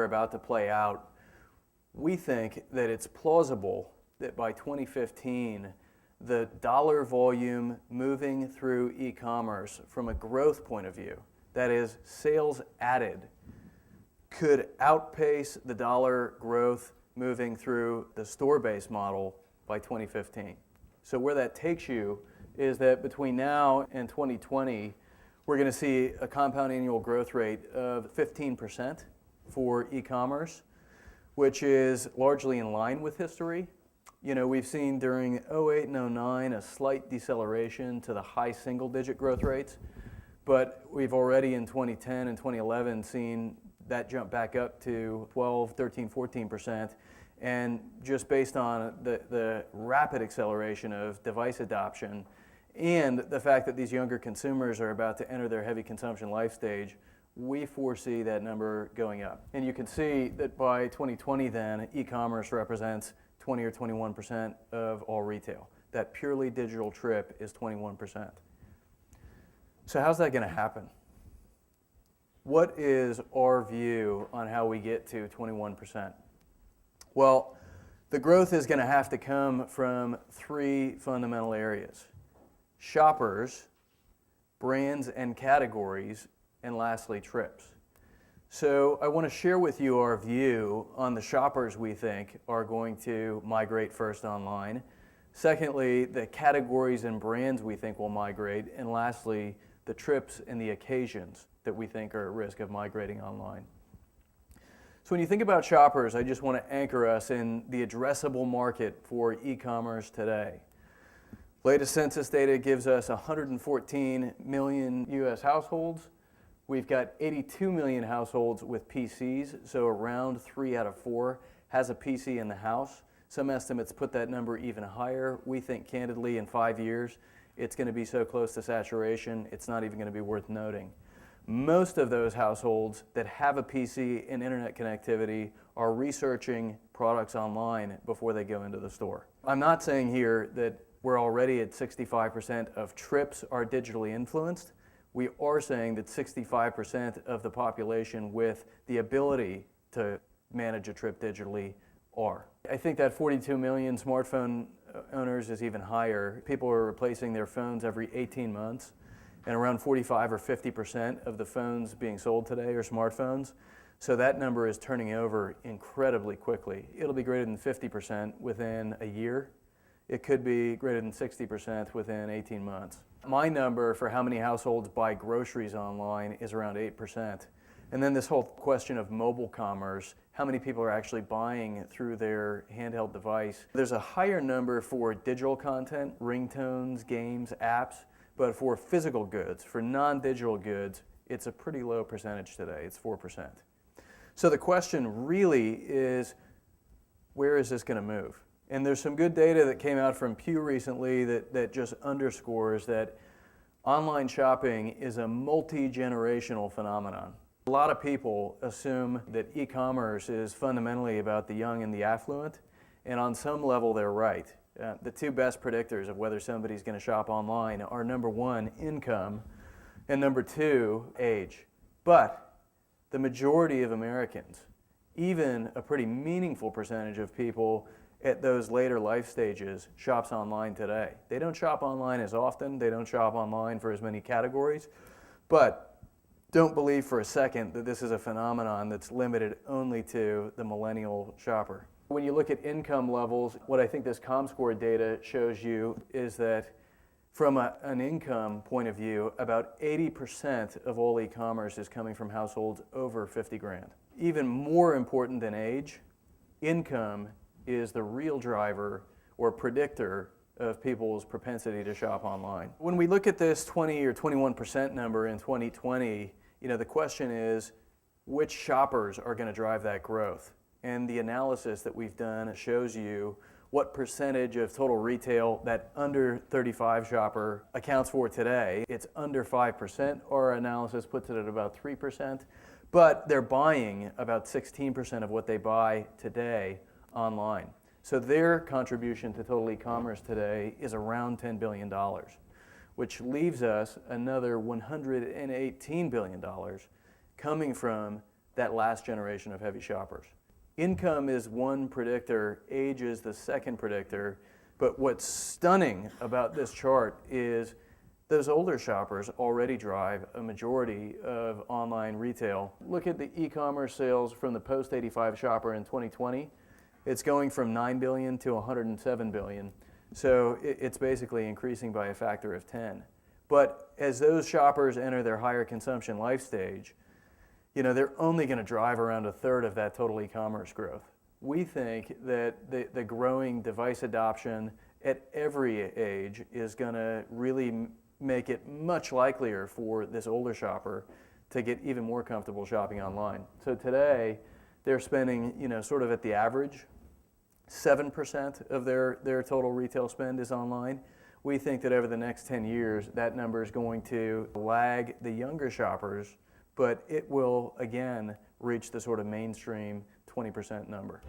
are about to play out, we think that it's plausible that by 2015, the dollar volume moving through e-commerce from a growth point of view, that is, sales added, could outpace the dollar growth moving through the store-based model by 2015. So where that takes you is that between now and 2020, we're going to see a compound annual growth rate of 15% for e-commerce, which is largely in line with history. We've seen during 08 and 09 a slight deceleration to the high single-digit growth rates, but we've already in 2010 and 2011 seen that jump back up to 12, 13, 14%. And just based on the rapid acceleration of device adoption and the fact that these younger consumers are about to enter their heavy consumption life stage, we foresee that number going up. And you can see that by 2020 then, e-commerce represents 20 or 21% of all retail. That purely digital trip is 21%. So how's that going to happen? What is our view on how we get to 21%? Well, the growth is going to have to come from three fundamental areas: shoppers, brands and categories, and lastly, trips. So I want to share with you our view on the shoppers we think are going to migrate first online. Secondly, the categories and brands we think will migrate. And lastly, the trips and the occasions that we think are at risk of migrating online. So when you think about shoppers, I just want to anchor us in the addressable market for e-commerce today. Latest census data gives us 114 million U.S. households. We've got 82 million households with PCs, so around 3 out of 4 has a PC in the house. Some estimates put that number even higher. We think, candidly, in 5 years, it's going to be so close to saturation, it's not even going to be worth noting. Most of those households that have a PC and internet connectivity are researching products online before they go into the store. I'm not saying here that we're already at 65% of trips are digitally influenced. We are saying that 65% of the population with the ability to manage a trip digitally are. I think that 42 million smartphone owners is even higher. People are replacing their phones every 18 months, and around 45 or 50% of the phones being sold today are smartphones. So that number is turning over incredibly quickly. It'll be greater than 50% within a year. It could be greater than 60% within 18 months. My number for how many households buy groceries online is around 8%. And then this whole question of mobile commerce, how many people are actually buying through their handheld device. There's a higher number for digital content, ringtones, games, apps, but for physical goods, for non-digital goods, it's a pretty low percentage today. It's 4%. So the question really is, where is this going to move? And there's some good data that came out from Pew recently that just underscores that online shopping is a multi-generational phenomenon. A lot of people assume that e-commerce is fundamentally about the young and the affluent, and on some level they're right. The two best predictors of whether somebody's going to shop online are number one, income, and number two, age. But the majority of Americans, even a pretty meaningful percentage of people at those later life stages, shops online today. They don't shop online as often, they don't shop online for as many categories, but don't believe for a second that this is a phenomenon that's limited only to the millennial shopper. When you look at income levels, what I think this ComScore data shows you is that from an income point of view, about 80% of all e-commerce is coming from households over 50 grand. Even more important than age, income is the real driver or predictor of people's propensity to shop online. When we look at this 20 or 21% number in 2020, the question is, which shoppers are going to drive that growth? And the analysis that we've done shows you what percentage of total retail that under 35 shopper accounts for today. It's under 5%. Our analysis puts it at about 3%, but they're buying about 16% of what they buy today online. So their contribution to total e-commerce today is around $10 billion, which leaves us another $118 billion coming from that last generation of heavy shoppers. Income is one predictor, age is the second predictor, but what's stunning about this chart is those older shoppers already drive a majority of online retail. Look at the e-commerce sales from the post-85 shopper in 2020. It's going from 9 billion to 107 billion. So it's basically increasing by a factor of 10. But as those shoppers enter their higher consumption life stage, they're only going to drive around a third of that total e-commerce growth. We think that the growing device adoption at every age is going to really make it much likelier for this older shopper to get even more comfortable shopping online. So today, they're spending, sort of at the average, 7% of their total retail spend is online. We think that over the next 10 years, that number is going to lag the younger shoppers, but it will, again, reach the sort of mainstream 20% number.